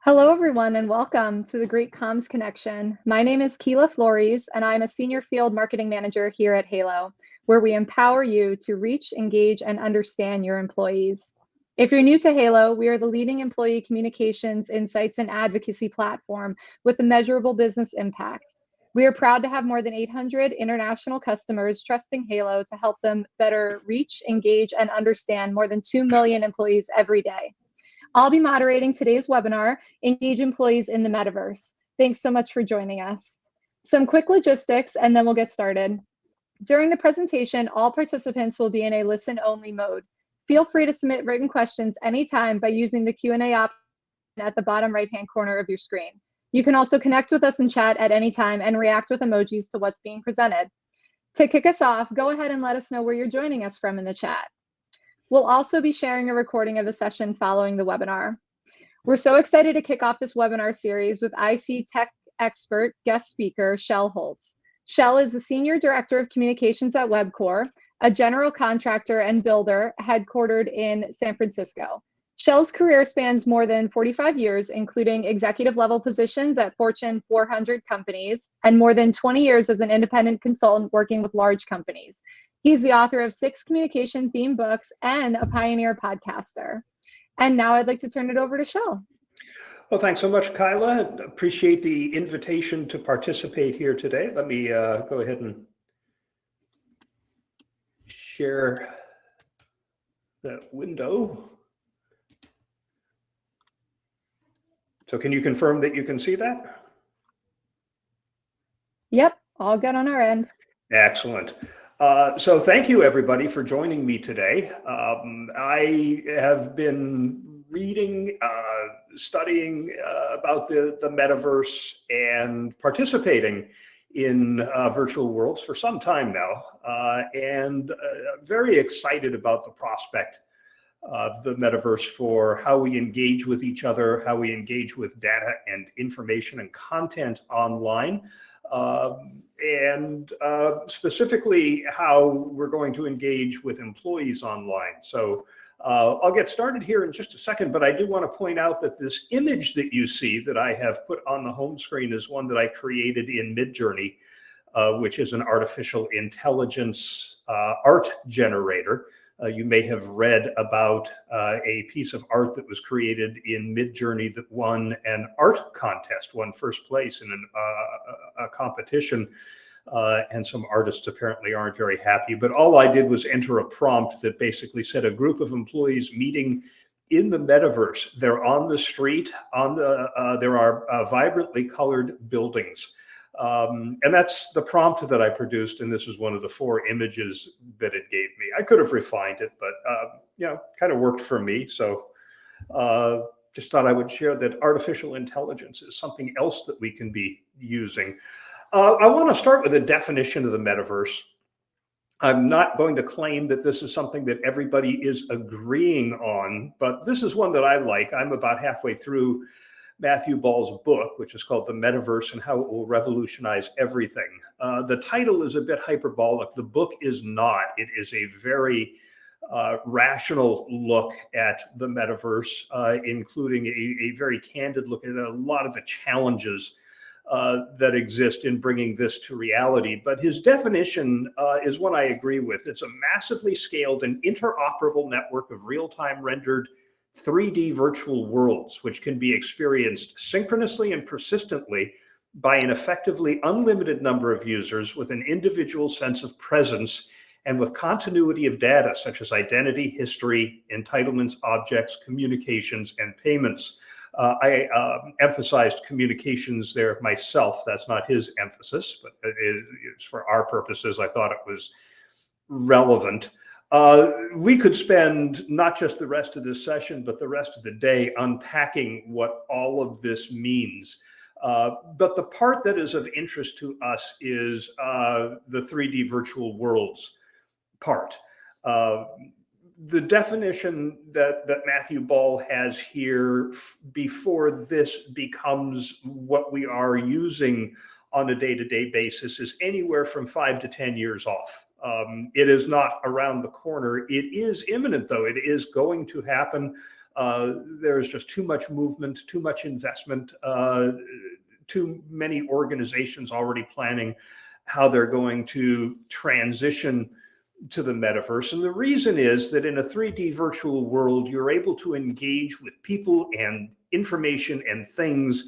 Hello, everyone, and welcome to the Great Comms Connection. My name is Keela Flores, and I'm a Senior Field Marketing Manager here at Haiilo, where we empower you to reach, engage, and understand your employees. If you're new to Haiilo, we are the leading employee communications, insights, and advocacy platform with a measurable business impact. We are proud to have more than 800 international customers trusting Haiilo to help them better reach, engage, and understand more than 2 million employees every day. I'll be moderating today's webinar, Engage Employees in the Metaverse. Thanks so much for joining us. Some quick logistics, and then we'll get started. During the presentation, all participants will be in a listen-only mode. Feel free to submit written questions anytime by using the Q&A option at the bottom right-hand corner of your screen. You can also connect with us in chat at any time and react with emojis to what's being presented. To kick us off, go ahead and let us know where you're joining us from in the chat. We'll also be sharing a recording of the session following the webinar. We're so excited to kick off this webinar series with IC tech expert guest speaker, Shel Holtz. Shel is the Senior Director of Communications at Webcor, a general contractor and builder headquartered in San Francisco. Shel's career spans more than 45 years, including executive level positions at Fortune 400 companies and more than 20 years as an independent consultant working with large companies. He's the author of 6 communication-themed books and a pioneer podcaster. And now I'd like to turn it over to Shel. Well, thanks so much, Kyla. Appreciate the invitation to participate here today. Let me go ahead and share that window. So can you confirm that you can see that? Yep, all good on our end. Excellent. So thank you, everybody, for joining me today. I have been reading, studying about the Metaverse and participating in virtual worlds for some time now, and very excited about the prospect of the Metaverse for how we engage with each other, how we engage with data and information and content online. And specifically how we're going to engage with employees online. So I'll get started here in just a second, but I do want to point out that this image that you see that I have put on the home screen is one that I created in Midjourney, which is an artificial intelligence art generator. You may have read about a piece of art that was created in Midjourney that won an art contest, won first place in a competition, and some artists apparently aren't very happy. But all I did was enter a prompt that basically said a group of employees meeting in the Metaverse. They're on the street, there are vibrantly colored buildings. And that's the prompt that I produced, and this is one of the 4 images that it gave me. I could have refined it, but kind of worked for me. So just thought I would share that artificial intelligence is something else that we can be using. I want to start with a definition of the Metaverse. I'm not going to claim that this is something that everybody is agreeing on, but this is one that I like. I'm about halfway through Matthew Ball's book, which is called The Metaverse and How It Will Revolutionize Everything. The title is a bit hyperbolic. The book is not. It is a very rational look at the Metaverse, including a very candid look at a lot of the challenges that exist in bringing this to reality. But his definition is one I agree with. It's a massively scaled and interoperable network of real-time rendered 3D virtual worlds, which can be experienced synchronously and persistently by an effectively unlimited number of users with an individual sense of presence and with continuity of data such as identity, history, entitlements, objects, communications, and payments. I emphasized communications there myself. That's not his emphasis, but it's for our purposes. I thought it was relevant. We could spend not just the rest of this session, but the rest of the day unpacking what all of this means. But the part that is of interest to us is the 3D virtual worlds part. The definition that Matthew Ball has here before this becomes what we are using on a day-to-day basis is anywhere from 5 to 10 years off. It is not around the corner. It is imminent, though. It is going to happen. There's just too much movement, too much investment, too many organizations already planning how they're going to transition to the metaverse. And the reason is that in a 3D virtual world, you're able to engage with people and information and things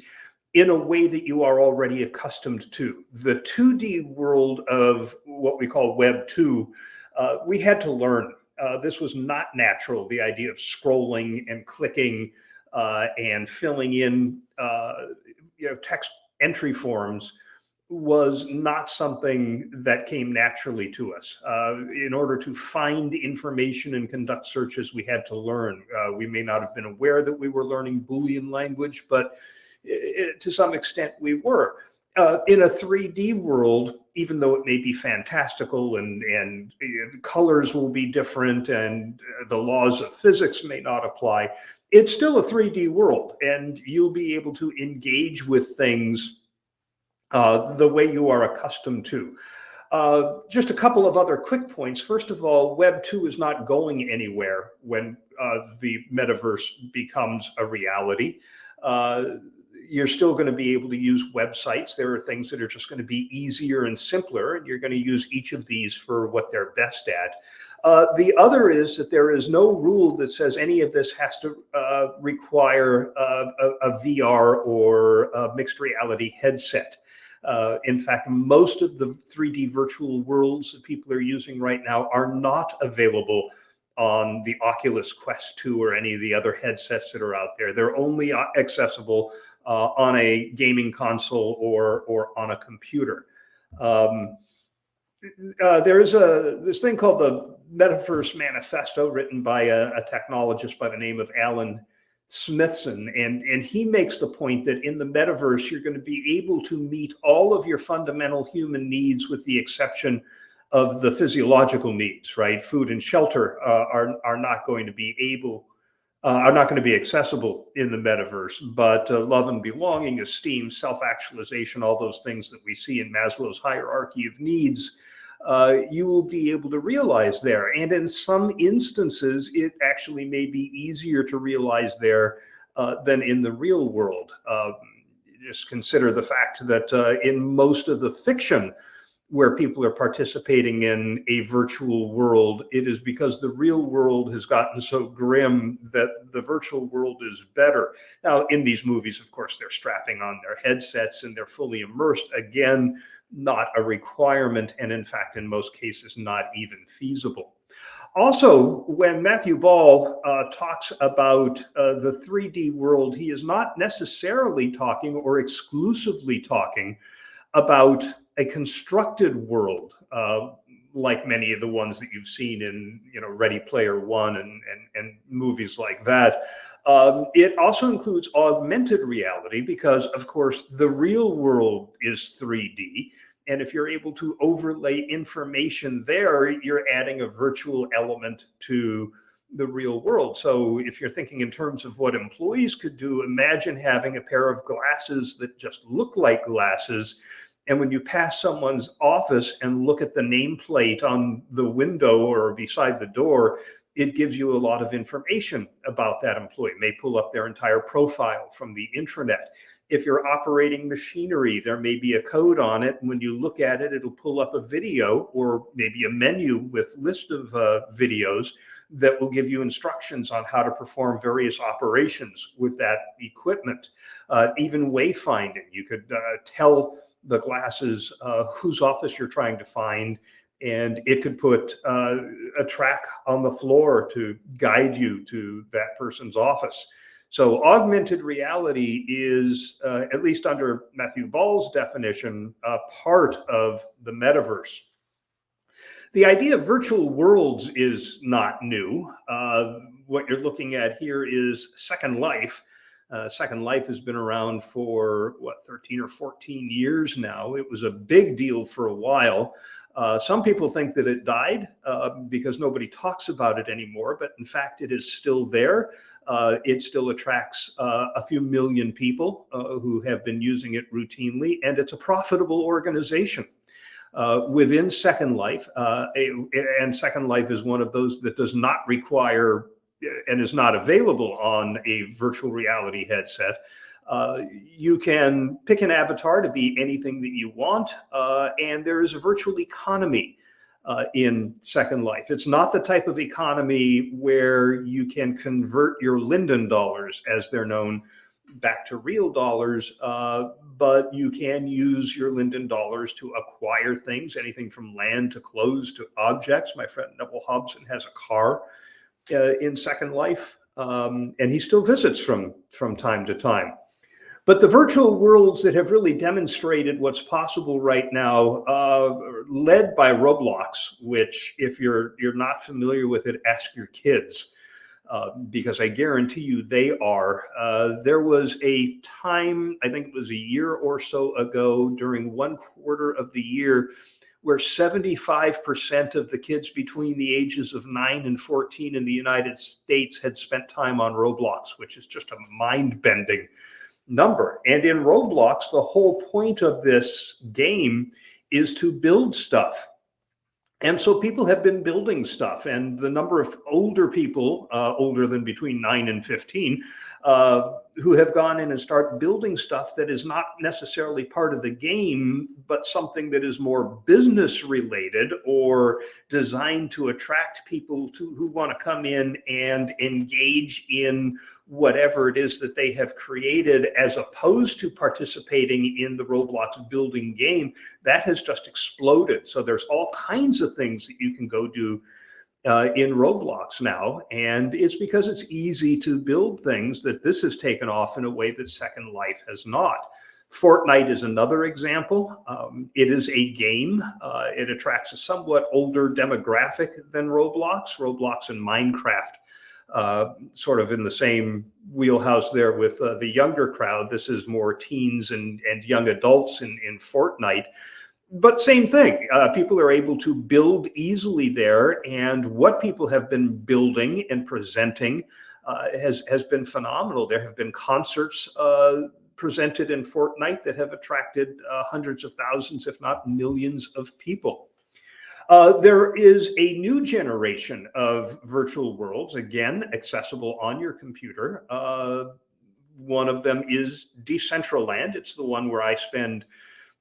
in a way that you are already accustomed to. The 2D world of what we call Web 2, we had to learn. This was not natural. The idea of scrolling and clicking and filling in text entry forms was not something that came naturally to us. In order to find information and conduct searches, we had to learn. We may not have been aware that we were learning Boolean language, but to some extent we were. In a 3D world, even though it may be fantastical and colors will be different and the laws of physics may not apply, it's still a 3D world, and you'll be able to engage with things the way you are accustomed to. Just a couple of other quick points. First of all, Web 2 is not going anywhere when the metaverse becomes a reality. You're still going to be able to use websites. There are things that are just going to be easier and simpler, and you're going to use each of these for what they're best at. The other is that there is no rule that says any of this has to require a VR or a mixed reality headset. In fact, most of the 3D virtual worlds that people are using right now are not available on the Oculus Quest 2 or any of the other headsets that are out there. They're only accessible on a gaming console or on a computer. There's this thing called the Metaverse Manifesto, written by a technologist by the name of Alan Smithson, and he makes the point that in the metaverse, you're going to be able to meet all of your fundamental human needs with the exception of the physiological needs, right? Food and shelter are not going to be accessible in the metaverse, but love and belonging, esteem, self-actualization, all those things that we see in Maslow's hierarchy of needs, you will be able to realize there. And in some instances, it actually may be easier to realize there than in the real world. Just consider the fact that in most of the fiction where people are participating in a virtual world, it is because the real world has gotten so grim that the virtual world is better. Now, in these movies, of course, they're strapping on their headsets and they're fully immersed. Again, not a requirement, and in fact, in most cases, not even feasible. Also, when Matthew Ball talks about the 3D world, he is not necessarily talking or exclusively talking about a constructed world like many of the ones that you've seen in Ready Player One and movies like that. It also includes augmented reality because, of course, the real world is 3D. And if you're able to overlay information there, you're adding a virtual element to the real world. So if you're thinking in terms of what employees could do, imagine having a pair of glasses that just look like glasses. And when you pass someone's office and look at the nameplate on the window or beside the door, it gives you a lot of information about that employee. It may pull up their entire profile from the intranet. If you're operating machinery, there may be a code on it. And when you look at it, it'll pull up a video or maybe a menu with list of videos that will give you instructions on how to perform various operations with that equipment. Even wayfinding, you could tell the glasses whose office you're trying to find, and it could put a track on the floor to guide you to that person's office. So augmented reality is, at least under Matthew Ball's definition, part of the metaverse. The idea of virtual worlds is not new. What you're looking at here is Second Life. Second Life has been around for, 13 or 14 years now. It was a big deal for a while. Some people think that it died because nobody talks about it anymore, but in fact, it is still there. It still attracts a few million people who have been using it routinely, and it's a profitable organization. Within Second Life, and Second Life is one of those that does not require and is not available on a virtual reality headset, you can pick an avatar to be anything that you want, and there is a virtual economy in Second Life. It's not the type of economy where you can convert your Linden dollars, as they're known, back to real dollars, but you can use your Linden dollars to acquire things, anything from land to clothes to objects. My friend Neville Hobson has a car in Second Life, and he still visits from time to time. But the virtual worlds that have really demonstrated what's possible right now, led by Roblox, which if you're not familiar with it, ask your kids, because I guarantee you they are. There was a time, I think it was a year or so ago, during one quarter of the year, where 75% of the kids between the ages of 9 and 14 in the United States had spent time on Roblox, which is just a mind-bending number. And in Roblox, the whole point of this game is to build stuff. And so people have been building stuff, and the number of older people, older than between 9 and 15, who have gone in and start building stuff that is not necessarily part of the game, but something that is more business related or designed to attract people who want to come in and engage in whatever it is that they have created, as opposed to participating in the Roblox building game. That has just exploded. So there's all kinds of things that you can go do in Roblox now, and it's because it's easy to build things that this has taken off in a way that Second Life has not. Fortnite is another example. It is a game. It attracts a somewhat older demographic than Roblox. Roblox and Minecraft sort of in the same wheelhouse there with the younger crowd. This is more teens and young adults in Fortnite. But same thing, people are able to build easily there, and what people have been building and presenting has been phenomenal. There have been concerts presented in Fortnite that have attracted hundreds of thousands, if not millions of people. There is a new generation of virtual worlds, again, accessible on your computer. One of them is Decentraland. It's the one where I spend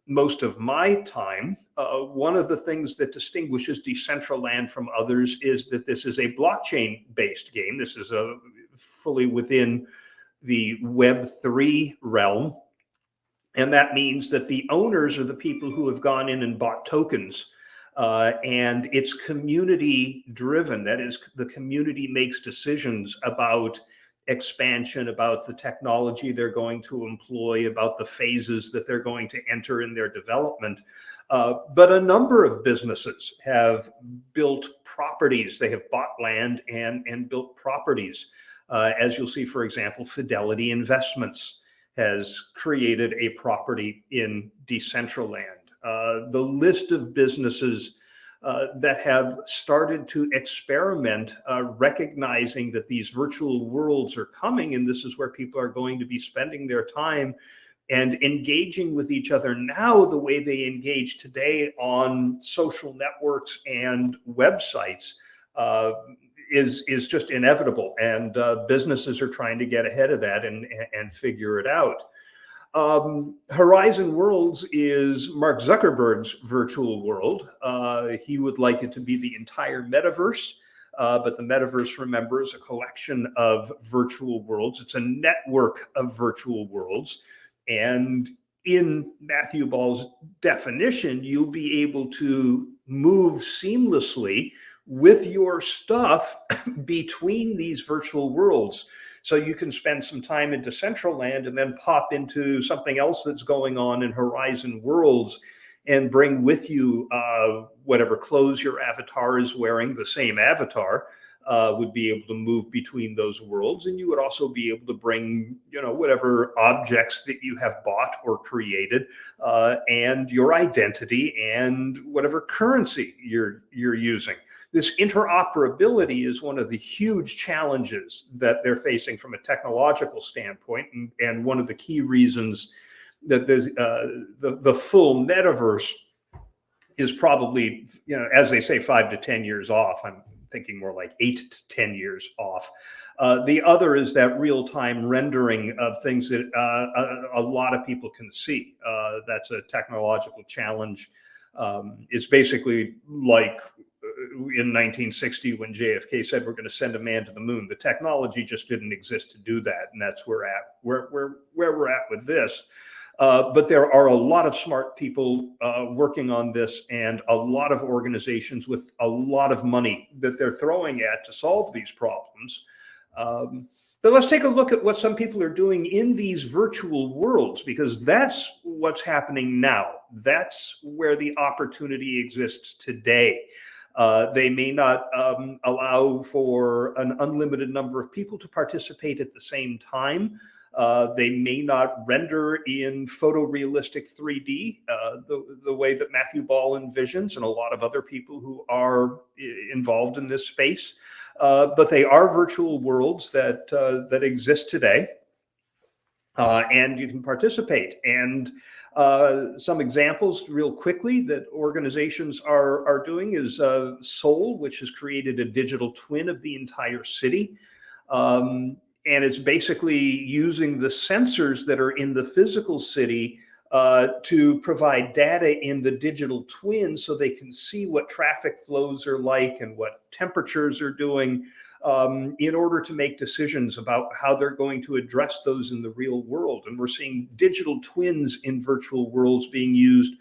most of my time. One of the things that distinguishes Decentraland from others is that this is a blockchain-based game. This is fully within the Web3 realm. And that means that the owners are the people who have gone in and bought tokens. And it's community driven. That is, the community makes decisions about expansion, about the technology they're going to employ, about the phases that they're going to enter in their development. But a number of businesses have built properties. They have bought land and built properties. As you'll see, for example, Fidelity Investments has created a property in Decentraland. The list of businesses that have started to experiment, recognizing that these virtual worlds are coming, and this is where people are going to be spending their time and engaging with each other now the way they engage today on social networks and websites, is just inevitable. And businesses are trying to get ahead of that and figure it out. Horizon Worlds is Mark Zuckerberg's virtual world. He would like it to be the entire metaverse, but the metaverse, remember, is a collection of virtual worlds. It's a network of virtual worlds. And in Matthew Ball's definition, you'll be able to move seamlessly with your stuff between these virtual worlds. So you can spend some time in Decentraland and then pop into something else that's going on in Horizon Worlds and bring with you whatever clothes your avatar is wearing. The same avatar would be able to move between those worlds. And you would also be able to bring, whatever objects that you have bought or created, and your identity and whatever currency you're using. This interoperability is one of the huge challenges that they're facing from a technological standpoint, and one of the key reasons that the full metaverse is probably, as they say, 5 to 10 years off. I'm thinking more like 8 to 10 years off. The other is that real-time rendering of things that a lot of people can see. That's a technological challenge. It's basically like in 1960 when JFK said we're going to send a man to the moon. The technology just didn't exist to do that, and that's where we're at with this. But there are a lot of smart people working on this, and a lot of organizations with a lot of money that they're throwing at to solve these problems. But let's take a look at what some people are doing in these virtual worlds, because that's what's happening now. That's where the opportunity exists today. They may not allow for an unlimited number of people to participate at the same time. They may not render in photorealistic 3D the way that Matthew Ball envisions, and a lot of other people who are involved in this space. But they are virtual worlds that exist today, and you can participate. And some examples real quickly that organizations are doing is Seoul, which has created a digital twin of the entire city. And it's basically using the sensors that are in the physical city to provide data in the digital twin so they can see what traffic flows are like and what temperatures are doing in order to make decisions about how they're going to address those in the real world. And we're seeing digital twins in virtual worlds being used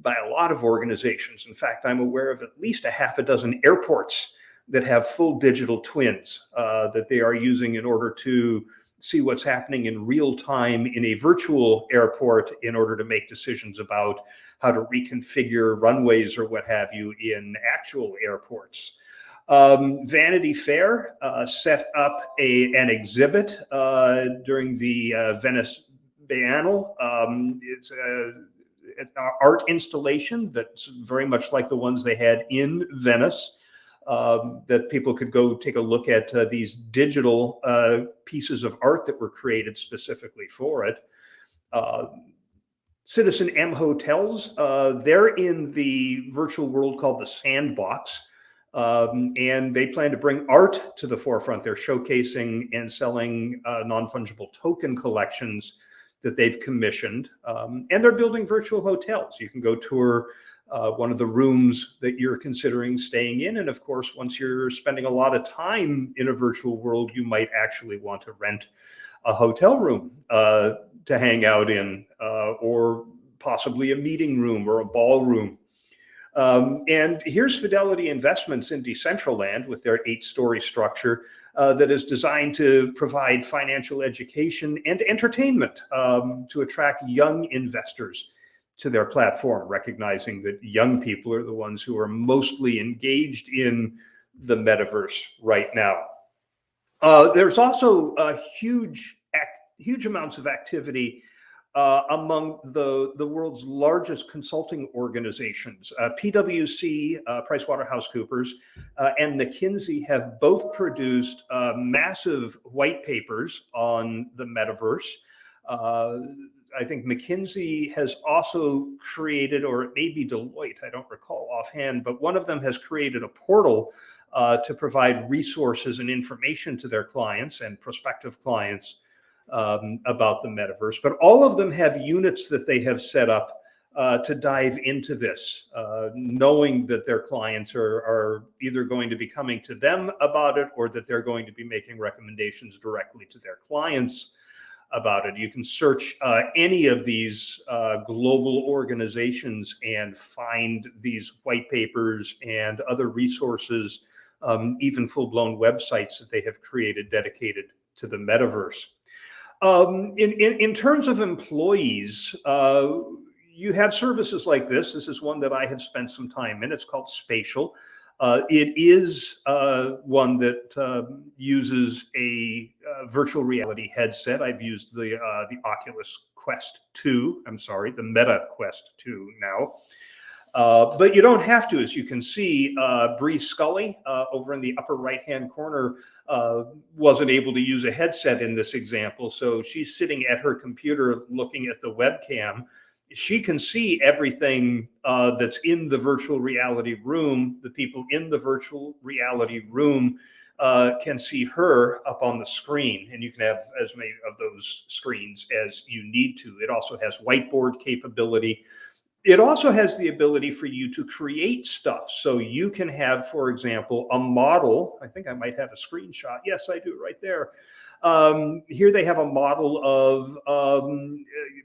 by a lot of organizations. In fact, I'm aware of at least a half a dozen airports that have full digital twins that they are using in order to see what's happening in real time in a virtual airport in order to make decisions about how to reconfigure runways or what have you in actual airports. Vanity Fair set up an exhibit during the Venice Biennale. It's an art installation that's very much like the ones they had in Venice. That people could go take a look at these digital pieces of art that were created specifically for it. CitizenM Hotels, they're in the virtual world called the Sandbox, and they plan to bring art to the forefront. They're showcasing and selling non-fungible token collections that they've commissioned, and they're building virtual hotels. You can go tour one of the rooms that you're considering staying in. And of course, once you're spending a lot of time in a virtual world, you might actually want to rent a hotel room to hang out in, or possibly a meeting room or a ballroom. And here's Fidelity Investments in Decentraland with their 8-story structure that is designed to provide financial education and entertainment to attract young investors to their platform, recognizing that young people are the ones who are mostly engaged in the metaverse right now. There's also huge amounts of activity among the world's largest consulting organizations. PwC, PricewaterhouseCoopers, and McKinsey have both produced massive white papers on the metaverse. I think McKinsey has also created, or it may be Deloitte, I don't recall offhand, but one of them has created a portal to provide resources and information to their clients and prospective clients about the metaverse. But all of them have units that they have set up to dive into this, knowing that their clients are either going to be coming to them about it or that they're going to be making recommendations directly to their clients about it. You can search any of these global organizations and find these white papers and other resources, even full-blown websites that they have created dedicated to the metaverse. In terms of employees, you have services like this. This is one that I have spent some time in. It's called Spatial. It is one that uses a virtual reality headset. I've used the Oculus Quest 2. I'm sorry, the Meta Quest 2 now. But you don't have to. As you can see, Bree Scully over in the upper right-hand corner wasn't able to use a headset in this example. So she's sitting at her computer looking at the webcam, she can see everything that's in the virtual reality room. The people in the virtual reality room can see her up on the screen, and you can have as many of those screens as you need to. It also has whiteboard capability. It also has the ability for you to create stuff. So you can have, for example, a model. I think I might have a screenshot. Yes, I do, right there. Here they have a model of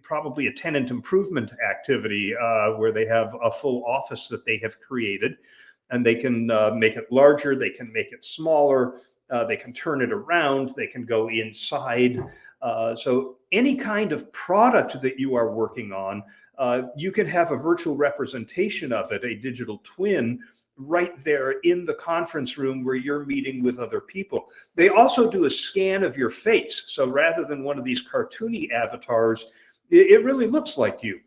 probably a tenant improvement activity where they have a full office that they have created, and they can make it larger, they can make it smaller, they can turn it around, they can go inside. So any kind of product that you are working on, you can have a virtual representation of it, a digital twin, right there in the conference room where you're meeting with other people. They also do a scan of your face. So rather than one of these cartoony avatars, it really looks like you.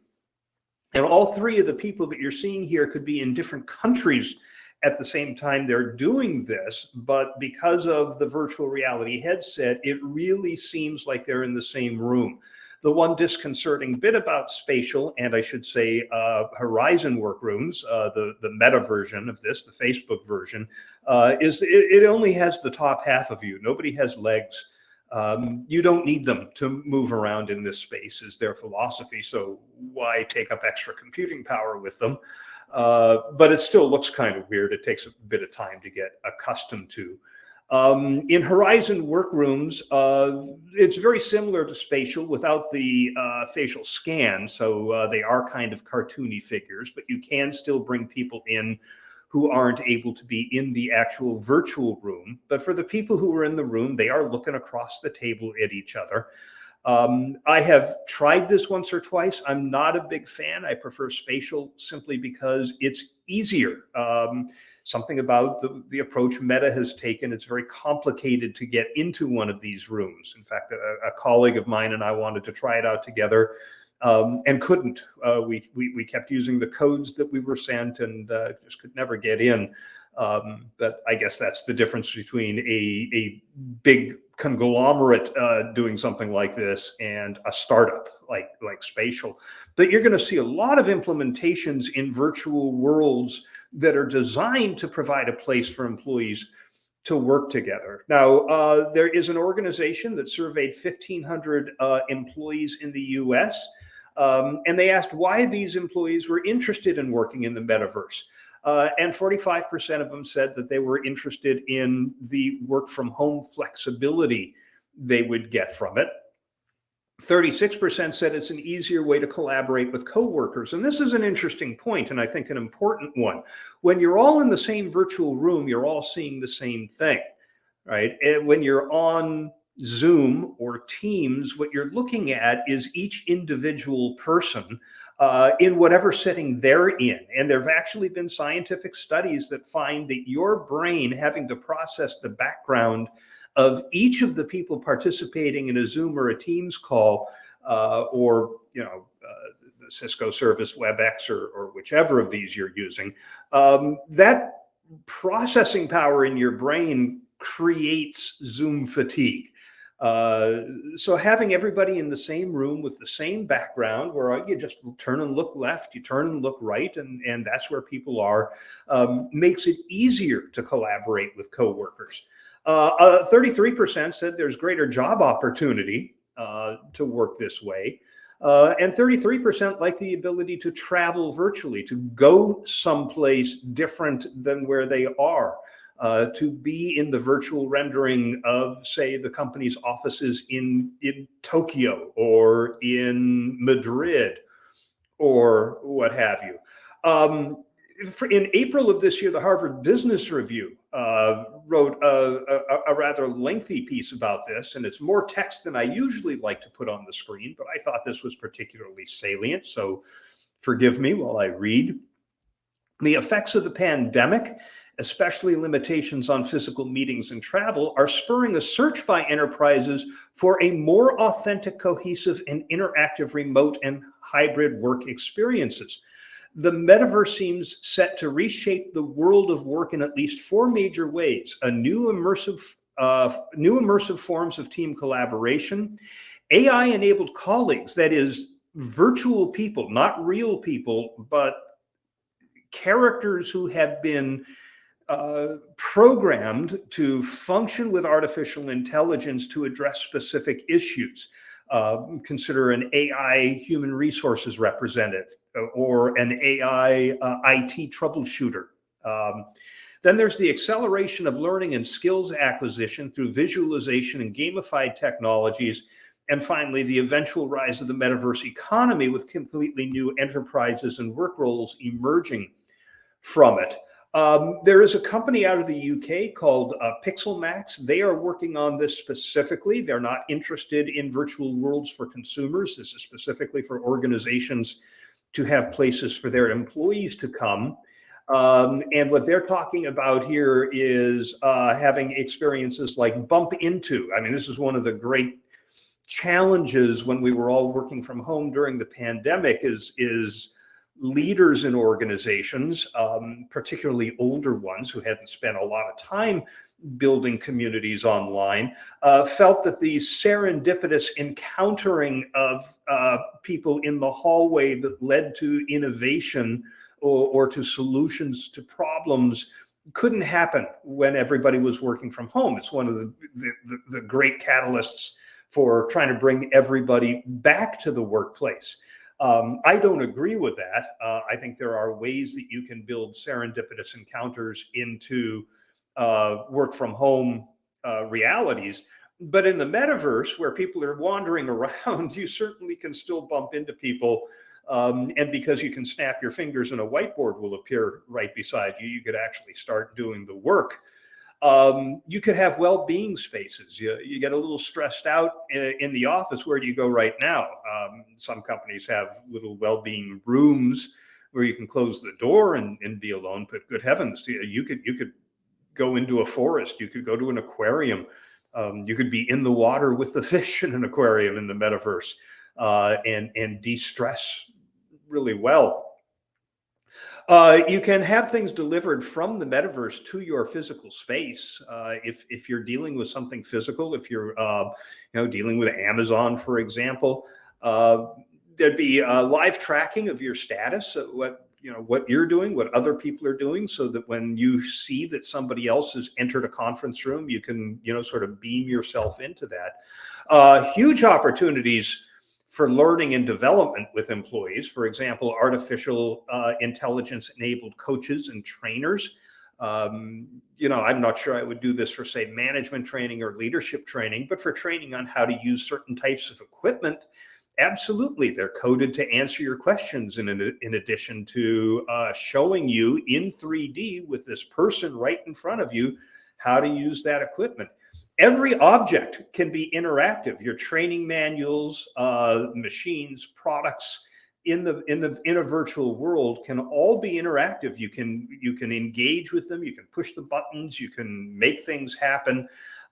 And all three of the people that you're seeing here could be in different countries at the same time they're doing this, but because of the virtual reality headset, it really seems like they're in the same room. The one disconcerting bit about Spatial, and I should say Horizon Workrooms, the Meta version of this, the Facebook version, is it only has the top half of you. Nobody has legs. You don't need them to move around in this space, is their philosophy. So why take up extra computing power with them? But it still looks kind of weird. It takes a bit of time to get accustomed to. In Horizon Workrooms, it's very similar to Spatial without the facial scan. So they are kind of cartoony figures, but you can still bring people in who aren't able to be in the actual virtual room. But for the people who are in the room, they are looking across the table at each other. I have tried this once or twice. I'm not a big fan. I prefer Spatial simply because it's easier. Something about the approach Meta has taken, it's very complicated to get into one of these rooms. In fact, a colleague of mine and I wanted to try it out together and couldn't. We kept using the codes that we were sent and just could never get in. But I guess that's the difference between a big conglomerate doing something like this and a startup like Spatial. But you're going to see a lot of implementations in virtual worlds that are designed to provide a place for employees to work together. Now, there is an organization that surveyed 1,500 employees in the US, and they asked why these employees were interested in working in the metaverse. And 45% of them said that they were interested in the work from home flexibility they would get from it. 36% said it's an easier way to collaborate with coworkers. And this is an interesting point, and I think an important one. When you're all in the same virtual room, you're all seeing the same thing, right? And when you're on Zoom or Teams, what you're looking at is each individual person in whatever setting they're in. And there have actually been scientific studies that find that your brain having to process the background of each of the people participating in a Zoom or a Teams call, or the Cisco service WebEx or whichever of these you're using, that processing power in your brain creates Zoom fatigue. So having everybody in the same room with the same background, where you just turn and look left, you turn and look right, and that's where people are, makes it easier to collaborate with coworkers. 33% said there's greater job opportunity to work this way. And 33% like the ability to travel virtually, to go someplace different than where they are, to be in the virtual rendering of, say, the company's offices in Tokyo or in Madrid or what have you. In April of this year, the Harvard Business Review wrote a rather lengthy piece about this, and it's more text than I usually like to put on the screen, but I thought this was particularly salient, so forgive me while I read. The effects of the pandemic, especially limitations on physical meetings and travel, are spurring a search by enterprises for a more authentic, cohesive, and interactive remote and hybrid work experiences. The metaverse seems set to reshape the world of work in at least four major ways: new immersive forms of team collaboration, AI-enabled colleagues, that is, virtual people, not real people, but characters who have been programmed to function with artificial intelligence to address specific issues. Consider an AI human resources representative or an AI IT troubleshooter. Then there's the acceleration of learning and skills acquisition through visualization and gamified technologies. And finally, the eventual rise of the metaverse economy with completely new enterprises and work roles emerging from it. There is a company out of the UK called PixelMax. They are working on this specifically. They're not interested in virtual worlds for consumers. This is specifically for organizations to have places for their employees to come. And what they're talking about here is having experiences like bump into. I mean, this is one of the great challenges when we were all working from home during the pandemic is leaders in organizations, particularly older ones who hadn't spent a lot of time building communities online, felt that the serendipitous encountering of people in the hallway that led to innovation or to solutions to problems couldn't happen when everybody was working from home. It's one of the great catalysts for trying to bring everybody back to the workplace. I don't agree with that. I think there are ways that you can build serendipitous encounters into work from home realities. But in the metaverse, where people are wandering around, you certainly can still bump into people. And because you can snap your fingers and a whiteboard will appear right beside you, you could actually start doing the work. You could have well-being spaces. You get a little stressed out in the office. Where do you go right now? Some companies have little well-being rooms where you can close the door and be alone. But good heavens, you could go into a forest. You could go to an aquarium. You could be in the water with the fish in an aquarium in the metaverse and de-stress really well. You can have things delivered from the metaverse to your physical space. If you're dealing with something physical, if you're dealing with Amazon, for example, there'd be live tracking of your status, what you're doing, what other people are doing, so that when you see that somebody else has entered a conference room, you can sort of beam yourself into that. Huge opportunities for learning and development with employees. For example, artificial intelligence enabled coaches and trainers. I'm not sure I would do this for, say, management training or leadership training, but for training on how to use certain types of equipment, absolutely. They're coded to answer your questions in addition to showing you in 3D with this person right in front of you how to use that equipment. Every object can be interactive. Your training manuals, machines, products in a virtual world can all be interactive. You can engage with them. You can push the buttons. You can make things happen.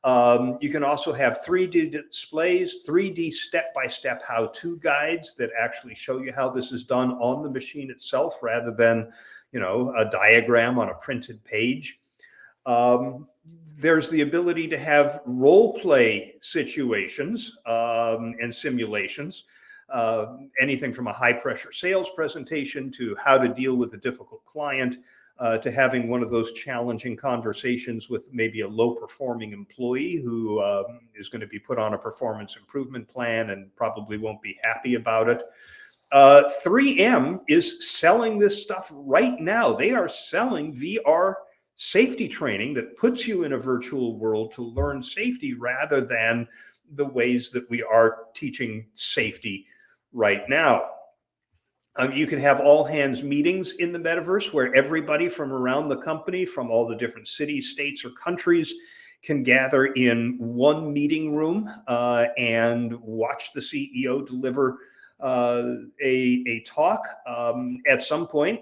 You can also have 3D displays, 3D step-by-step how-to guides that actually show you how this is done on the machine itself, rather than a diagram on a printed page. There's the ability to have role play situations and simulations, anything from a high pressure sales presentation to how to deal with a difficult client, to having one of those challenging conversations with maybe a low performing employee who is going to be put on a performance improvement plan and probably won't be happy about it. 3M is selling this stuff right now. They are selling VR safety training that puts you in a virtual world to learn safety, rather than the ways that we are teaching safety right now. You can have all hands meetings in the metaverse where everybody from around the company, from all the different cities, states, or countries, can gather in one meeting room and watch the CEO deliver a talk at some point.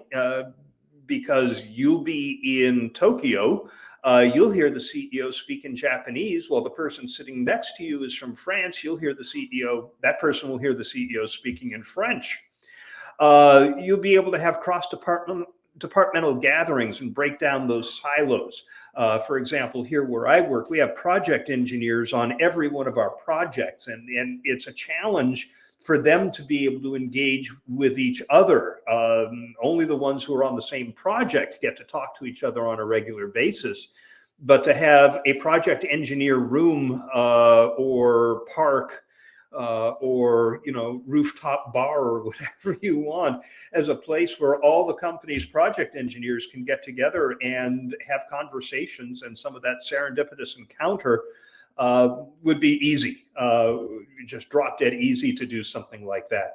Because you'll be in Tokyo, you'll hear the CEO speak in Japanese, while the person sitting next to you is from France. You'll hear the CEO, that person will hear the CEO speaking in French. You'll be able to have cross-departmental gatherings and break down those silos. For example, here where I work, we have project engineers on every one of our projects, and it's a challenge for them to be able to engage with each other. Only the ones who are on the same project get to talk to each other on a regular basis. But to have a project engineer room or park or rooftop bar or whatever you want as a place where all the company's project engineers can get together and have conversations, and some of that serendipitous encounter would be easy, just drop dead easy to do something like that.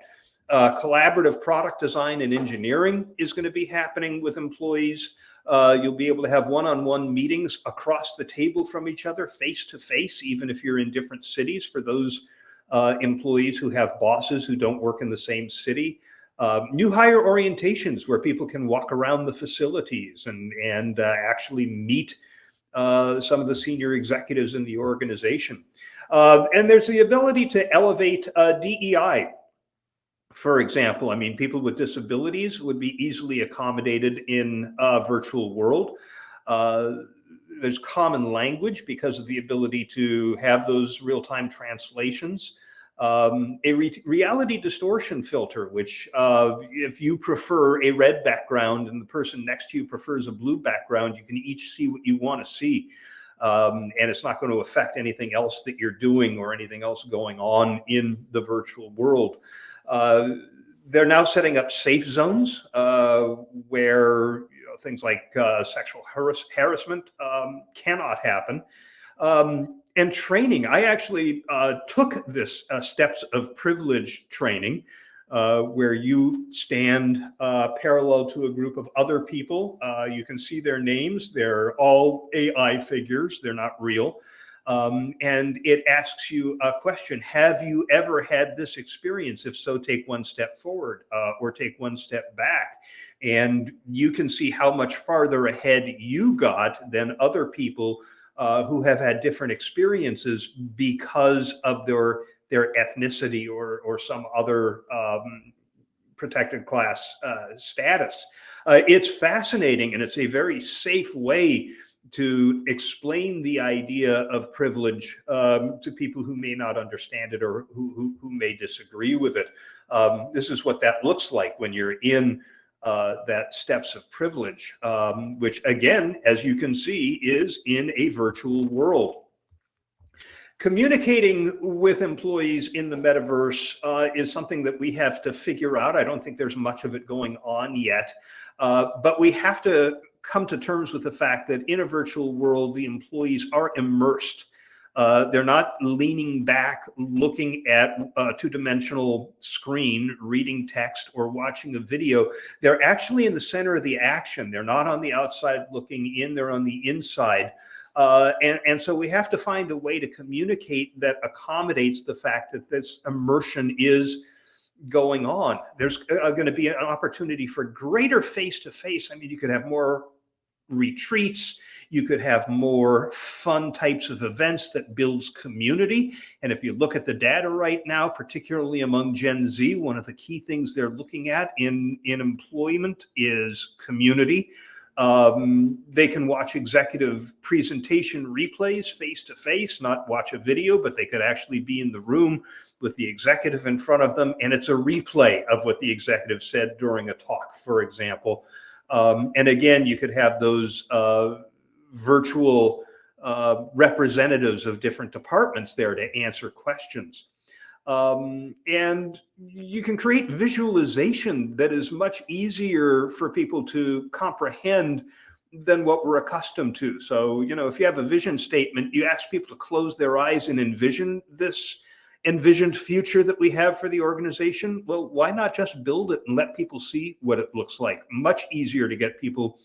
Collaborative product design and engineering is going to be happening with employees. You'll be able to have one-on-one meetings across the table from each other, face to face, even if you're in different cities, for those employees who have bosses who don't work in the same city. New hire orientations where people can walk around the facilities and actually meet some of the senior executives in the organization. And there's the ability to elevate DEI. For example, I mean, people with disabilities would be easily accommodated in a virtual world. There's common language because of the ability to have those real-time translations. A reality distortion filter, which if you prefer a red background and the person next to you prefers a blue background, you can each see what you want to see. And it's not going to affect anything else that you're doing or anything else going on in the virtual world. They're now setting up safe zones where things like sexual harassment cannot happen. And training. I actually took this steps of privilege training where you stand parallel to a group of other people. You can see their names. They're all AI figures. They're not real. And it asks you a question. Have you ever had this experience? If so, take one step forward or take one step back. And you can see how much farther ahead you got than other people who have had different experiences because of their ethnicity or some other protected class status. It's fascinating, and it's a very safe way to explain the idea of privilege to people who may not understand it or who may disagree with it. This is what that looks like when you're in that steps of privilege, which again, as you can see, is in a virtual world. Communicating with employees in the metaverse is something that we have to figure out. I don't think there's much of it going on yet, but we have to come to terms with the fact that in a virtual world, the employees are immersed. They're not leaning back, looking at a two-dimensional screen, reading text or watching a video. They're actually in the center of the action. They're not on the outside looking in, they're on the inside. And so we have to find a way to communicate that accommodates the fact that this immersion is going on. There's going to be an opportunity for greater face-to-face. I mean, you could have more retreats, you could have more fun types of events that builds community. And if you look at the data right now, particularly among Gen Z, one of the key things they're looking at in employment is community. They can watch executive presentation replays face to face, not watch a video, but they could actually be in the room with the executive in front of them. And it's a replay of what the executive said during a talk, for example. And again, you could have those virtual representatives of different departments there to answer questions. And you can create visualization that is much easier for people to comprehend than what we're accustomed to. So, you know, if you have a vision statement, you ask people to close their eyes and envision this envisioned future that we have for the organization. Well, why not just build it and let people see what it looks like? Much easier to get people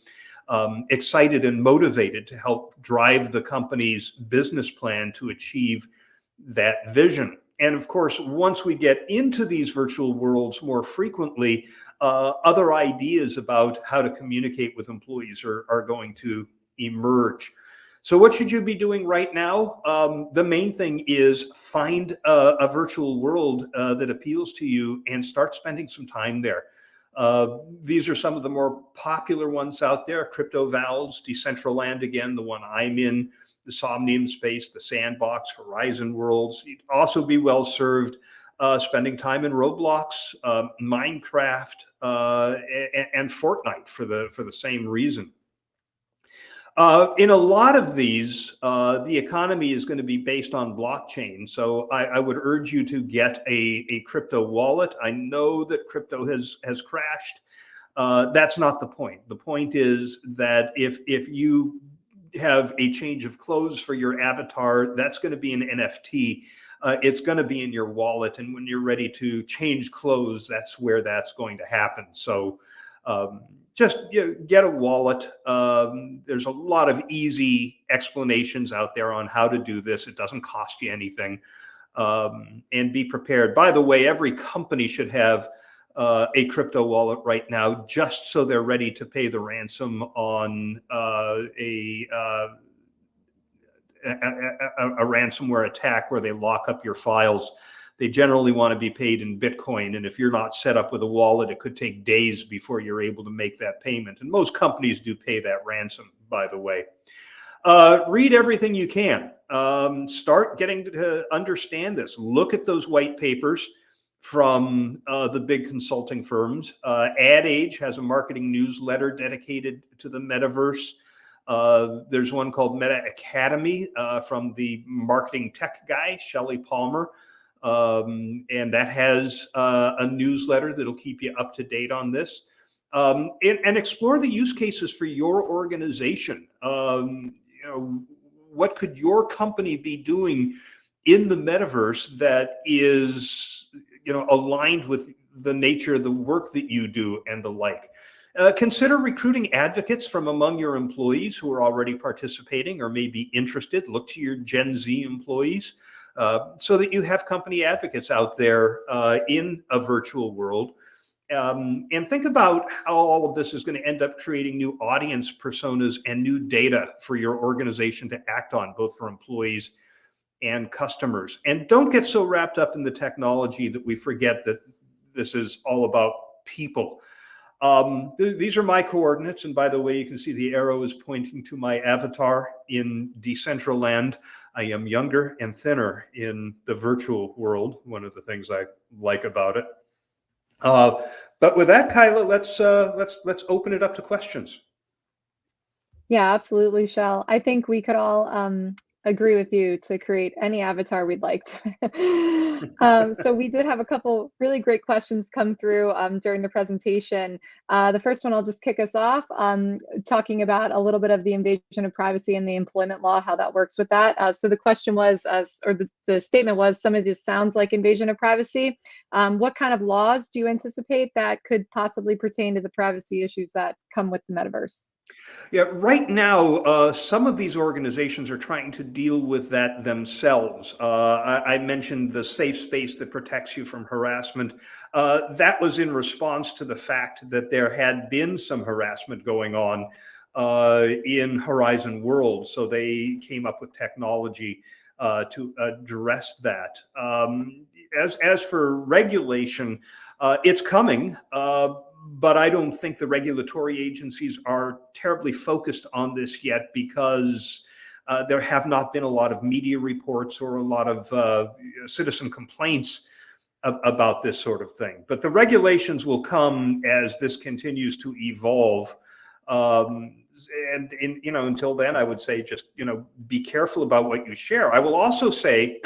excited and motivated to help drive the company's business plan to achieve that vision. And of course, once we get into these virtual worlds more frequently, other ideas about how to communicate with employees are going to emerge. So what should you be doing right now? The main thing is find a virtual world that appeals to you and start spending some time there. These are some of the more popular ones out there: Crypto Valves, Decentraland, again, the one I'm in, the Somnium Space, the Sandbox, Horizon Worlds. You'd also be well served spending time in Roblox, Minecraft, and Fortnite for the same reason. In a lot of these, the economy is going to be based on blockchain. So I would urge you to get a crypto wallet. I know that crypto has crashed. That's not the point. The point is that if you have a change of clothes for your avatar, that's going to be an NFT. It's going to be in your wallet. And when you're ready to change clothes, that's where that's going to happen. So just get a wallet. There's a lot of easy explanations out there on how to do this. It doesn't cost you anything. And be prepared. By the way, every company should have a crypto wallet right now, just so they're ready to pay the ransom on a ransomware attack where they lock up your files. They generally want to be paid in Bitcoin. And if you're not set up with a wallet, it could take days before you're able to make that payment. And most companies do pay that ransom, by the way. Read everything you can. Start getting to understand this. Look at those white papers from the big consulting firms. Ad Age has a marketing newsletter dedicated to the metaverse. There's one called Meta Academy from the marketing tech guy, Shelley Palmer. And that has a newsletter that'll keep you up to date on this. And explore the use cases for your organization. What could your company be doing in the metaverse that is, aligned with the nature of the work that you do and the like? Consider recruiting advocates from among your employees who are already participating or may be interested. Look to your Gen Z employees so that you have company advocates out there in a virtual world. And think about how all of this is going to end up creating new audience personas and new data for your organization to act on, both for employees and customers. And don't get so wrapped up in the technology that we forget that this is all about people. These are my coordinates. And by the way, you can see the arrow is pointing to my avatar in Decentraland. I am younger and thinner in the virtual world, one of the things I like about it. But with that, Kyla, let's open it up to questions. Yeah, absolutely, Shel. I think we could all agree with you to create any avatar we'd like to. So we did have a couple really great questions come through during the presentation. The first one, I'll just kick us off, talking about a little bit of the invasion of privacy and the employment law, how that works with that. So the question was, or the statement was, some of this sounds like invasion of privacy. What kind of laws do you anticipate that could possibly pertain to the privacy issues that come with the metaverse? Yeah, right now, some of these organizations are trying to deal with that themselves. I mentioned the safe space that protects you from harassment. That was in response to the fact that there had been some harassment going on in Horizon World. So they came up with technology to address that. As for regulation, it's coming. But I don't think the regulatory agencies are terribly focused on this yet because there have not been a lot of media reports or a lot of citizen complaints about this sort of thing. But the regulations will come as this continues to evolve. And until then, I would say just, be careful about what you share. I will also say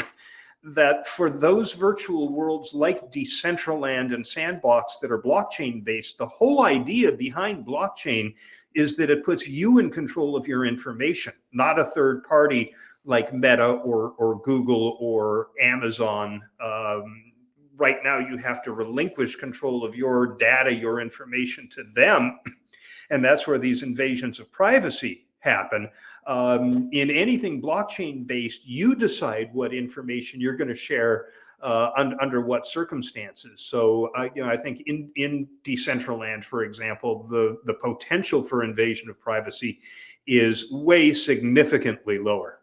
that for those virtual worlds like Decentraland and Sandbox that are blockchain based, the whole idea behind blockchain is that it puts you in control of your information, not a third party like Meta or Google or Amazon. Right now, you have to relinquish control of your data, your information to them. And that's where these invasions of privacy happen. In anything blockchain based, you decide what information you're going to share under what circumstances. So, I think in Decentraland, for example, the potential for invasion of privacy is way significantly lower.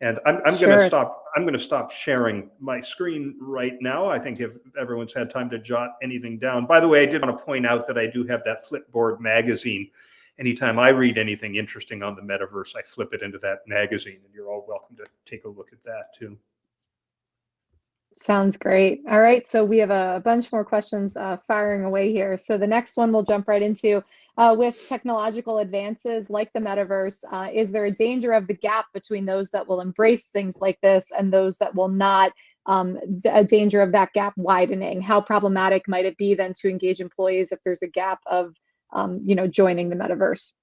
And I'm Sure. going to stop. I'm going to stop sharing my screen right now. I think if everyone's had time to jot anything down. By the way, I did want to point out that I do have that Flipboard magazine. Anytime I read anything interesting on the metaverse, I flip it into that magazine, and you're all welcome to take a look at that too. Sounds great. All right, so we have a bunch more questions firing away here. So the next one we'll jump right into. With technological advances like the metaverse, is there a danger of the gap between those that will embrace things like this and those that will not? A danger of that gap widening. How problematic might it be then to engage employees if there's a gap of, joining the metaverse?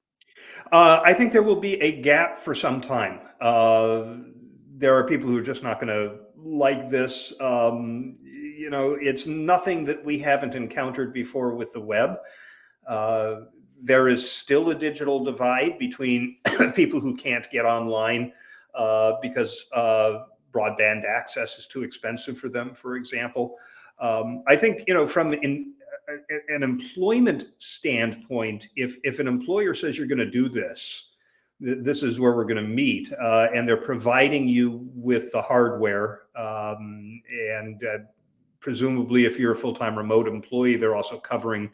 I think there will be a gap for some time. There are people who are just not going to like this. It's nothing that we haven't encountered before with the web. There is still a digital divide between people who can't get online because broadband access is too expensive for them, for example. I think, from an employment standpoint, if an employer says you're going to do this, this is where we're going to meet, and they're providing you with the hardware, and presumably if you're a full-time remote employee, they're also covering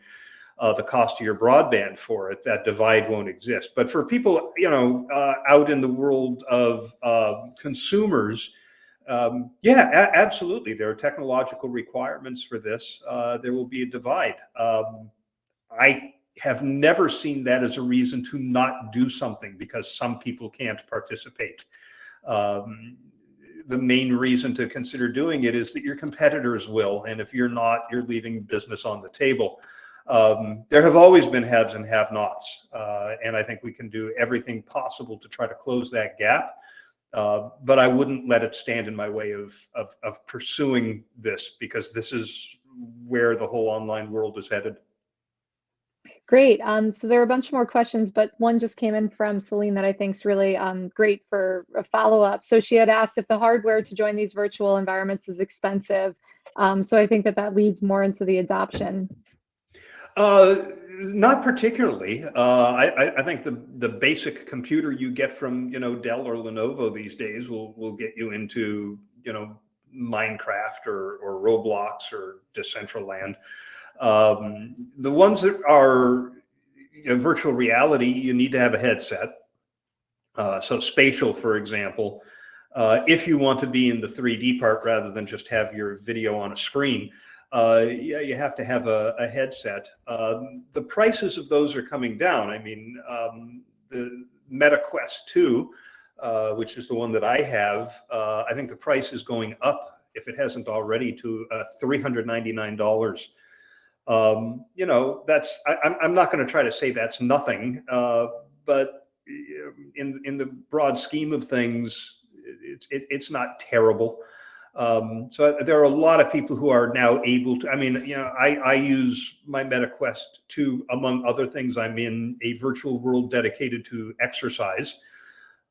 the cost of your broadband for it, that divide won't exist. But for people, out in the world of consumers, yeah, absolutely. There are technological requirements for this. There will be a divide. I have never seen that as a reason to not do something because some people can't participate. The main reason to consider doing it is that your competitors will, and if you're not, you're leaving business on the table. There have always been haves and have-nots, and I think we can do everything possible to try to close that gap. But I wouldn't let it stand in my way of pursuing this, because this is where the whole online world is headed. Great. So there are a bunch more questions, but one just came in from Celine that I think is really great for a follow-up. So she had asked if the hardware to join these virtual environments is expensive. So I think that leads more into the adoption. Not particularly. I think the basic computer you get from Dell or Lenovo these days will get you into Minecraft or Roblox or Decentraland. The ones that are virtual reality, you need to have a headset. So Spatial, for example, if you want to be in the 3D part rather than just have your video on a screen, yeah, you have to have a headset. The prices of those are coming down. I mean, the Meta Quest 2, which is the one that I have, I think the price is going up, if it hasn't already, to $399. I'm not going to try to say that's nothing, but in the broad scheme of things, it's not terrible. So there are a lot of people who are now able to, I use my Meta Quest 2, among other things. I'm in a virtual world dedicated to exercise.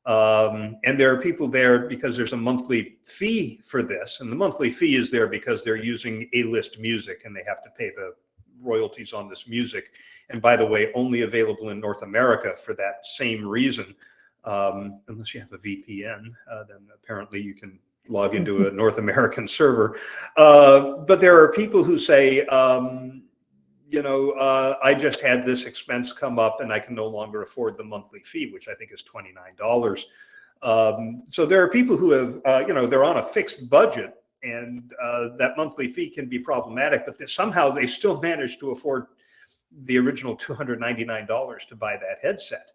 And there are people there because there's a monthly fee for this. And the monthly fee is there because they're using A-list music and they have to pay the royalties on this music. And by the way, only available in North America for that same reason. Unless you have a VPN, then apparently you can log into a North American server. But there are people who say, I just had this expense come up and I can no longer afford the monthly fee, which I think is $29. So there are people who have, they're on a fixed budget, and that monthly fee can be problematic, but somehow they still manage to afford the original $299 to buy that headset.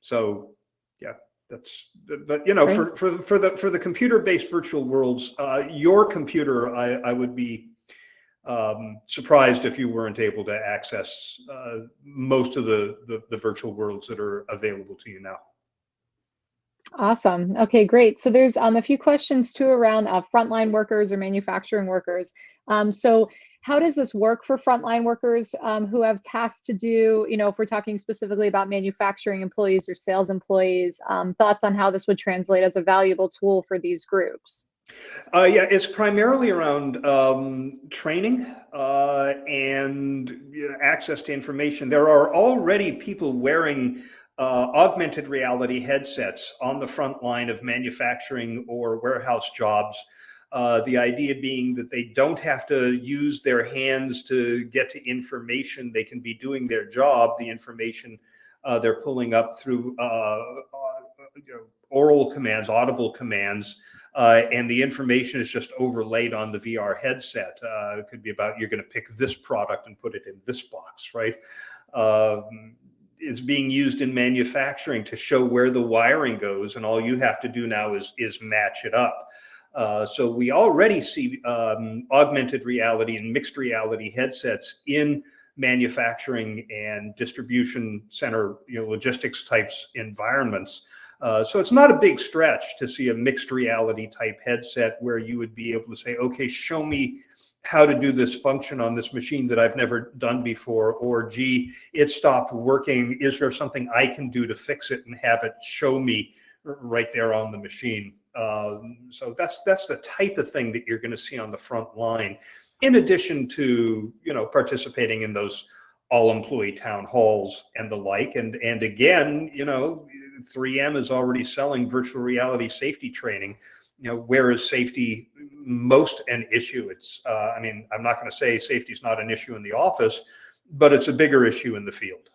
So yeah, but for the computer-based virtual worlds, your computer, I would be surprised if you weren't able to access most of the virtual worlds that are available to you now. Awesome. Okay, great. So there's a few questions too around frontline workers or manufacturing workers. So how does this work for frontline workers who have tasks to do, if we're talking specifically about manufacturing employees or sales employees, thoughts on how this would translate as a valuable tool for these groups? Yeah, it's primarily around training and access to information. There are already people wearing augmented reality headsets on the front line of manufacturing or warehouse jobs. The idea being that they don't have to use their hands to get to information. They can be doing their job. The information they're pulling up through oral commands, audible commands. and the information is just overlaid on the VR headset. It could be about you're going to pick this product and put it in this box, right? It's being used in manufacturing to show where the wiring goes, and all you have to do now is match it up. So we already see augmented reality and mixed reality headsets in manufacturing and distribution center, logistics types environments. So it's not a big stretch to see a mixed reality type headset where you would be able to say, okay, show me how to do this function on this machine that I've never done before, or gee, it stopped working. Is there something I can do to fix it, and have it show me right there on the machine? So that's the type of thing that you're going to see on the front line, in addition to participating in those all-employee town halls and the like. And again, 3M is already selling virtual reality safety training. Where is safety most an issue? It's I mean, I'm not going to say safety is not an issue in the office, but it's a bigger issue in the field,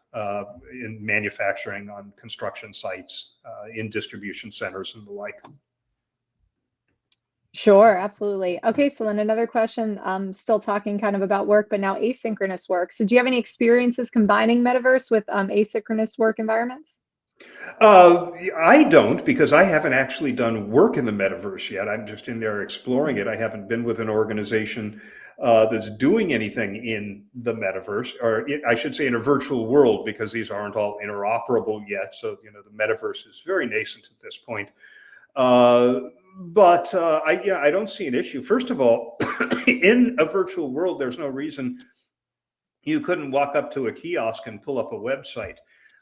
in manufacturing, on construction sites, in distribution centers and the like. Sure, absolutely. Okay, so then another question, still talking kind of about work, but now asynchronous work. So do you have any experiences combining Metaverse with asynchronous work environments? I don't, because I haven't actually done work in the metaverse yet. I'm just in there exploring it. I haven't been with an organization that's doing anything in the metaverse, or I should say in a virtual world, because these aren't all interoperable yet. So, the metaverse is very nascent at this point. But I don't see an issue. First of all, in a virtual world, there's no reason you couldn't walk up to a kiosk and pull up a website,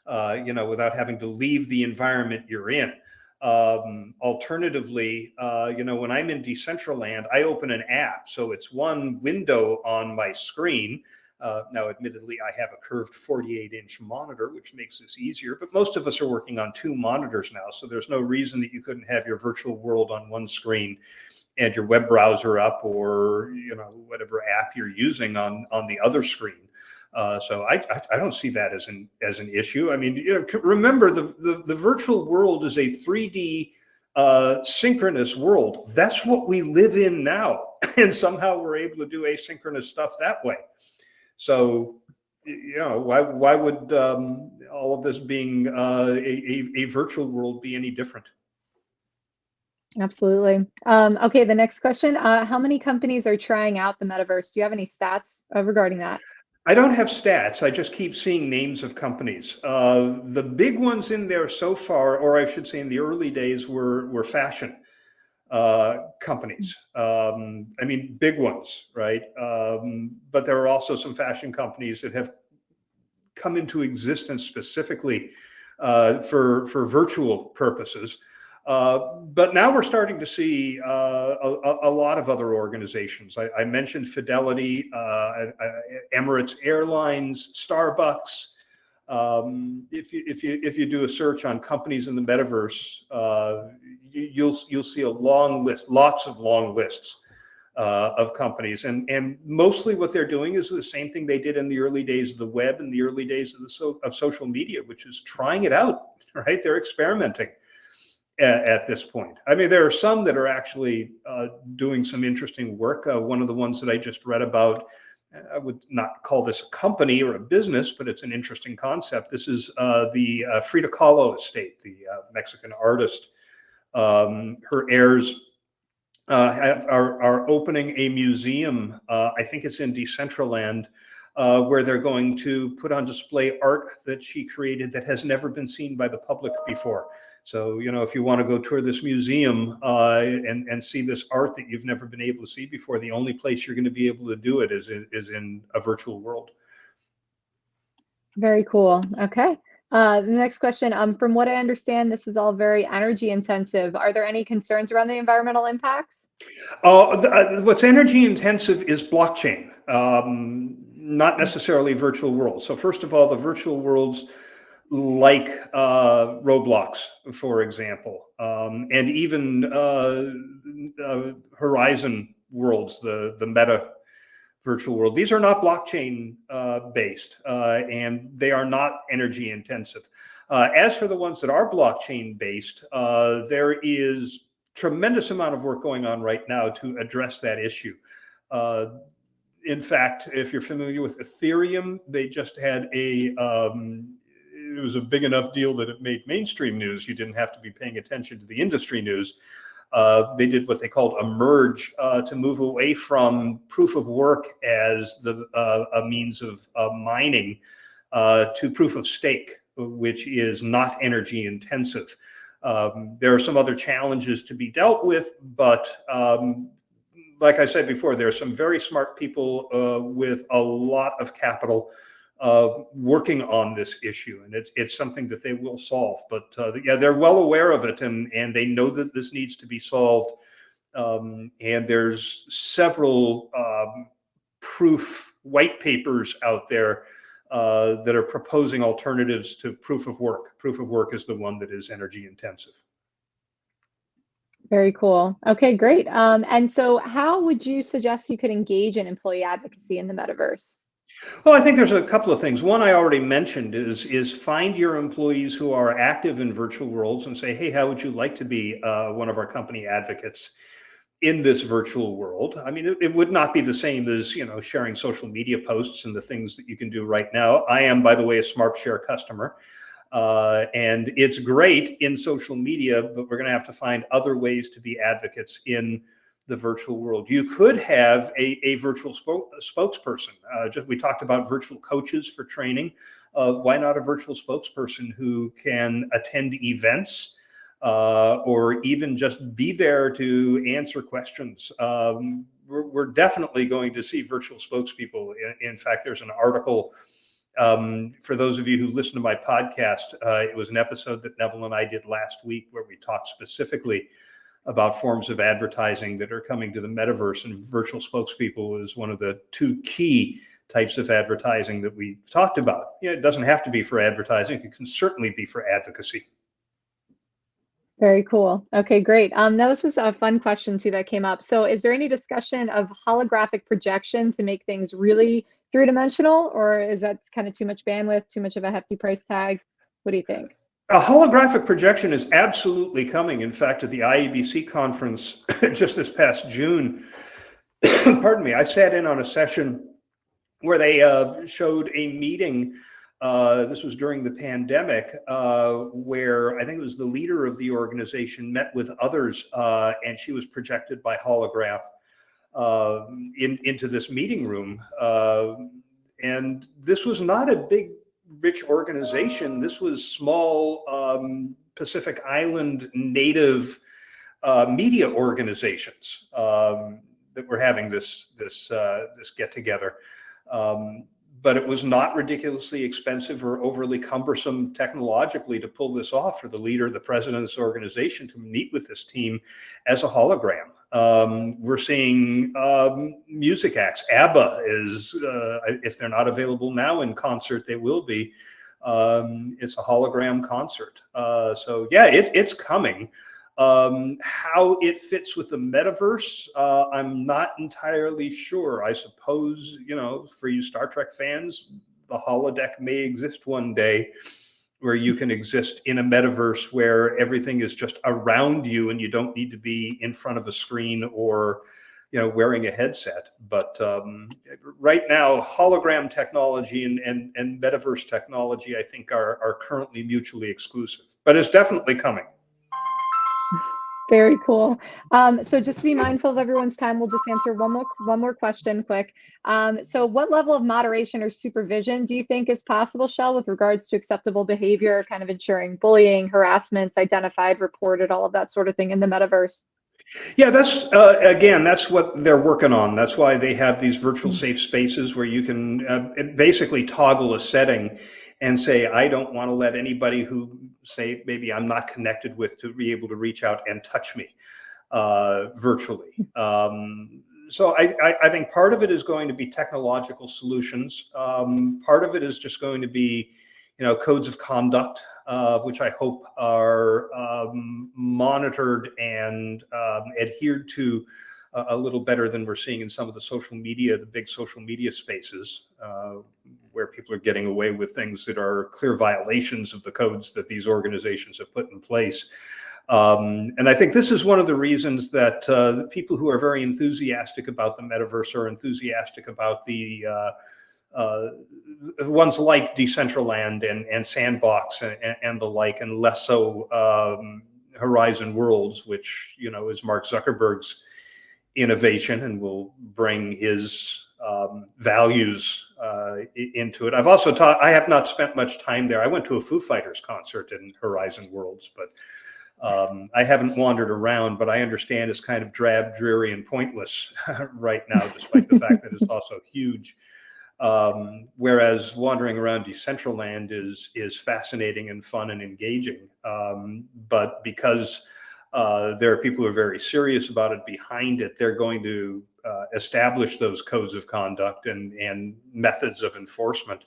without having to leave the environment you're in. Alternatively, when I'm in Decentraland, I open an app. So it's one window on my screen. Now, admittedly, I have a curved 48-inch monitor, which makes this easier, but most of us are working on 2 monitors now. So there's no reason that you couldn't have your virtual world on one screen and your web browser up, or, whatever app you're using on the other screen. So I don't see that as an issue. I mean, remember, the virtual world is a 3D synchronous world. That's what we live in now. And somehow we're able to do asynchronous stuff that way. So, why would all of this being a virtual world be any different? Absolutely. Okay, the next question, how many companies are trying out the metaverse? Do you have any stats regarding that? I don't have stats. I just keep seeing names of companies. The big ones in there so far, or I should say in the early days, were fashion companies. I mean, big ones, right? But there are also some fashion companies that have come into existence specifically for virtual purposes. But now we're starting to see a lot of other organizations. I mentioned Fidelity, Emirates Airlines, Starbucks. If you do a search on companies in the metaverse, you'll see a long list, lots of long lists of companies, and mostly what they're doing is the same thing they did in the early days of the web and the early days of social media, which is trying it out. Right? They're experimenting at this point. I mean, there are some that are actually doing some interesting work. One of the ones that I just read about, I would not call this a company or a business, but it's an interesting concept. This is the Frida Kahlo estate, the Mexican artist. Her heirs are opening a museum. I think it's in Decentraland, where they're going to put on display art that she created that has never been seen by the public before. So, if you want to go tour this museum and see this art that you've never been able to see before, the only place you're going to be able to do it is in a virtual world. Very cool. Okay. The next question, from what I understand, this is all very energy intensive. Are there any concerns around the environmental impacts? What's energy intensive is blockchain, not necessarily virtual worlds. So first of all, the virtual worlds like Roblox, for example, and even Horizon worlds, the Meta virtual world. These are not blockchain based, and they are not energy intensive. As for the ones that are blockchain based, there is tremendous amount of work going on right now to address that issue. In fact, if you're familiar with Ethereum, they just had it was a big enough deal that it made mainstream news. You didn't have to be paying attention to the industry news. They did what they called a merge to move away from proof of work as a means of mining to proof of stake, which is not energy intensive. There are some other challenges to be dealt with, but like I said before, there are some very smart people with a lot of capital working on this issue, and it's something that they will solve. But yeah, they're well aware of it, and they know that this needs to be solved. And there's several proof white papers out there that are proposing alternatives to proof of work. Proof of work is the one that is energy intensive. Very cool. Okay, great. And so how would you suggest you could engage in employee advocacy in the metaverse? Well, I think there's a couple of things. One I already mentioned is find your employees who are active in virtual worlds and say, hey, how would you like to be one of our company advocates in this virtual world? I mean, it would not be the same as, sharing social media posts and the things that you can do right now. I am, by the way, a SmartShare customer. And it's great in social media, but we're going to have to find other ways to be advocates in the virtual world. You could have a virtual spokesperson. We talked about virtual coaches for training. Why not a virtual spokesperson who can attend events or even just be there to answer questions? We're definitely going to see virtual spokespeople. In fact, there's an article for those of you who listen to my podcast. It was an episode that Neville and I did last week where we talked specifically about forms of advertising that are coming to the metaverse, and virtual spokespeople is one of the two key types of advertising that we talked about. It doesn't have to be for advertising. It can certainly be for advocacy. Very cool. Okay, great. Now this is a fun question too that came up. So is there any discussion of holographic projection to make things really three-dimensional, or is that kind of too much bandwidth, too much of a hefty price tag? What do you think? A holographic projection is absolutely coming. In fact, at the IEBC conference just this past June, pardon me, I sat in on a session where they showed a meeting. This was during the pandemic, where I think it was the leader of the organization met with others, and she was projected by holograph into this meeting room. And this was not a big, rich organization. This was small Pacific Island native media organizations that were having this get together. But it was not ridiculously expensive or overly cumbersome technologically to pull this off for the leader, the president of this organization, to meet with this team as a hologram. We're seeing music acts. ABBA is, if they're not available now in concert, they will be. It's a hologram concert. So yeah, it's coming. How it fits with the metaverse, I'm not entirely sure. I suppose, for you Star Trek fans, the holodeck may exist one day where you can exist in a metaverse where everything is just around you and you don't need to be in front of a screen or, wearing a headset. But right now, hologram technology and metaverse technology, I think, are currently mutually exclusive. But it's definitely coming. Very cool. So just to be mindful of everyone's time, we'll just answer one more question quick. So what level of moderation or supervision do you think is possible, Shel, with regards to acceptable behavior, kind of ensuring bullying, harassment's identified, reported, all of that sort of thing in the metaverse? Yeah, that's again, that's what they're working on. That's why they have these virtual safe spaces where you can basically toggle a setting and say, I don't want to let anybody who, say, maybe I'm not connected with, to be able to reach out and touch me virtually. So I think part of it is going to be technological solutions. Part of it is just going to be, codes of conduct, which I hope are monitored and adhered to a little better than we're seeing in some of the social media, the big social media spaces, where people are getting away with things that are clear violations of the codes that these organizations have put in place. And I think this is one of the reasons that the people who are very enthusiastic about the metaverse are enthusiastic about the ones like Decentraland and Sandbox and the like, and less so Horizon Worlds, which, you know, is Mark Zuckerberg's innovation and will bring his values into it. I've also taught, I have not spent much time there. I went to a Foo Fighters concert in Horizon Worlds, but I haven't wandered around, but I understand it's kind of drab, dreary, and pointless right now, despite the fact that it's also huge. Whereas wandering around Decentraland is fascinating and fun and engaging. But because there are people who are very serious about it behind it, they're going to establish those codes of conduct and methods of enforcement.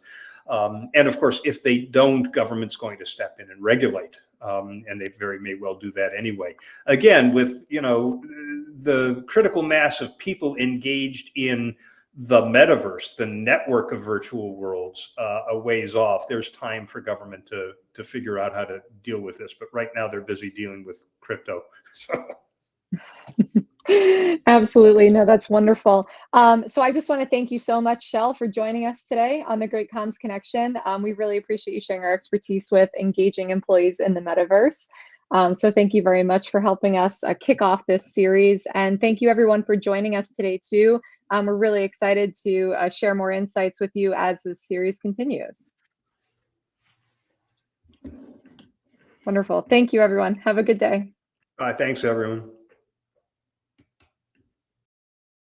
And of course, if they don't, government's going to step in and regulate. And they very may well do that anyway. Again, with, you know, the critical mass of people engaged in the metaverse, the network of virtual worlds, a ways off, there's time for government to figure out how to deal with this. But right now they're busy dealing with crypto. Absolutely. No, that's wonderful. So I just want to thank you so much, Shel, for joining us today on the Great Comms Connection. We really appreciate you sharing our expertise with engaging employees in the metaverse. So thank you very much for helping us kick off this series. And thank you everyone for joining us today too. We're really excited to share more insights with you as this series continues. Wonderful. Thank you, everyone. Have a good day. Thanks, everyone.